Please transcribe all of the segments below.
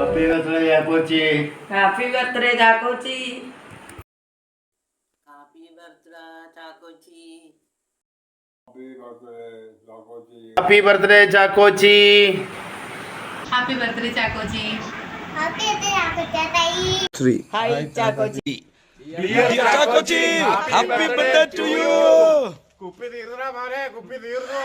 Happy birthday Chakochi. Happy birthday Chakochi. Happy birthday Chakochi. Happy birthday Chakochi. Happy birthday Chakochi. Happy birthday ശ്രീ hi Chakochi. Chakochi happy birthday to you. കുപ്പി തീർന്നടാ മോനെ, കുപ്പി തീർന്നു.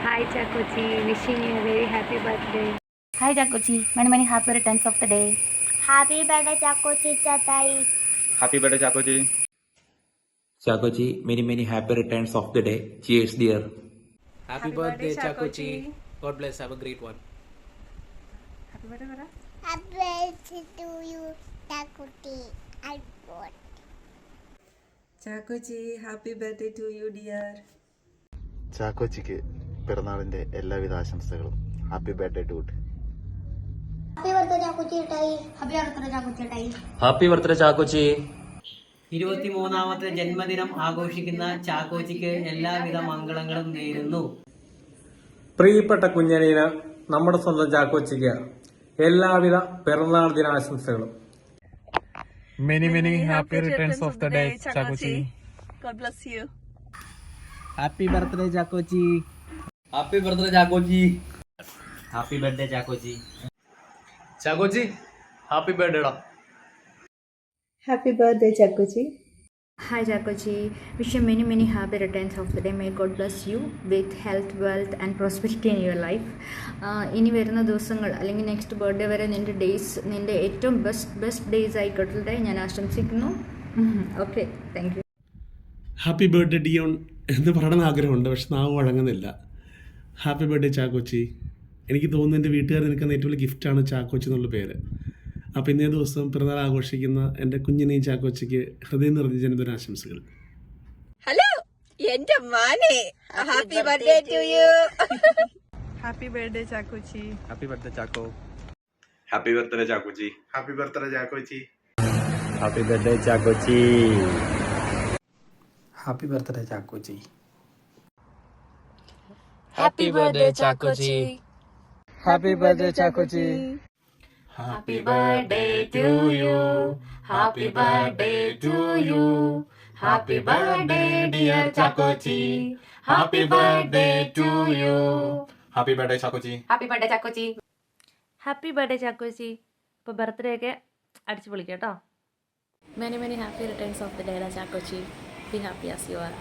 Hi Chakochi, wishing you a very happy birthday. Hi Chakochi, many happy returns of the day. Happy birthday Chakochi Chathayi. Happy birthday, Chakochi. Chakochi, many happy returns of the day. Cheers, dear. Happy birthday Chakochi. God bless. Have a great one. Happy birthday പറ. Happy birthday to you Chakochi. I got. Chakochi happy birthday to you dear. ചാക്കോച്ചിക്ക് പിറന്നാളിന്റെ എല്ലാവിധ ആശംസകളും. Happy birthday to. Happy birthday Chakochi Chathayi. Happy birthday Chakochi Chathayi. Happy birthday, Chakochi. 23ാമത്തെ ജന്മദിനം ആഘോഷിക്കുന്ന ചാക്കോച്ചിക്ക് എല്ലാവിധ മംഗളങ്ങളും നേരുന്നു. പ്രിയപ്പെട്ട കുഞ്ഞനീന് നമ്മുടെ സ്വന്തം ചാക്കോച്ചിക്ക് എല്ലാവിധ പിറന്നാൾ ദിനാശംസകളും. Many happy returns of the day, Chakochi. God bless you. Happy birthday Chakochi. Happy birthday, Chakochi. Happy birthday Chakochi. Chakochi, happy birthday da. Happy birthday Chakochi. Hi Chakochi, wish you many happy returns of the day. May God bless you with health, wealth and prosperity in your life. ഇനി വരുന്ന ദിവസങ്ങൾ അല്ലെങ്കിൽ next birthday വരെ നിൻ്റെ ഏറ്റവും best days ആയിക്കോട്ടെ ഞാൻ ആശംസിക്കുന്നു. Okay, thank you. Happy birthday Dion എന്ന് പറയണമെന്ന് ആഗ്രഹമുണ്ട്, പക്ഷെ നാവ് വഴങ്ങുന്നില്ല. Happy birthday Chakochi. എനിക്ക് തോന്നുന്നു എൻ്റെ വീട്ടുകാർ നിൽക്കുന്ന ഏറ്റവും വലിയ ഗിഫ്റ്റാണ് ചാക്കോച്ചി എന്നുള്ള പേര്. അപ്പോൾ ഇന്നേ ദിവസം പിറന്നാൾ ആഘോഷിക്കുന്ന എൻ്റെ കുഞ്ഞിനെയും ചാക്കോച്ചിക്ക് ഹൃദയം നിറഞ്ഞ ജന്മദിനാശംസകൾ. ഹലോ എന്റെ മോനെ, happy birthday to you. Happy birthday Chakochi. Happy birthday, Chaco. Happy birthday Chakochi. Happy birthday Chakochi. Happy birthday, Chakochi. Happy birthday Chakochi. Happy birthday Chakochi. Happy birthday Chakochi. Happy birthday to you. Happy birthday to you. Happy birthday dear Chakochi. Happy birthday to you. Happy birthday, Chakochi. Happy birthday Chakochi. Happy birthday Chakochi. ഇപ്പോൾ birthday ഒക്കെ അടിച്ചു പൊളിക്കാം കേട്ടോ. Many happy returns of the day, Chakochi. Be happy as you are.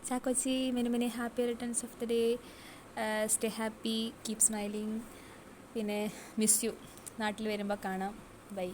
Chakochi, many happy returns of the day. Stay happy, keep smiling. പിന്നെ miss you. നാട്ടിൽ വരുമ്പോൾ കാണാം. By.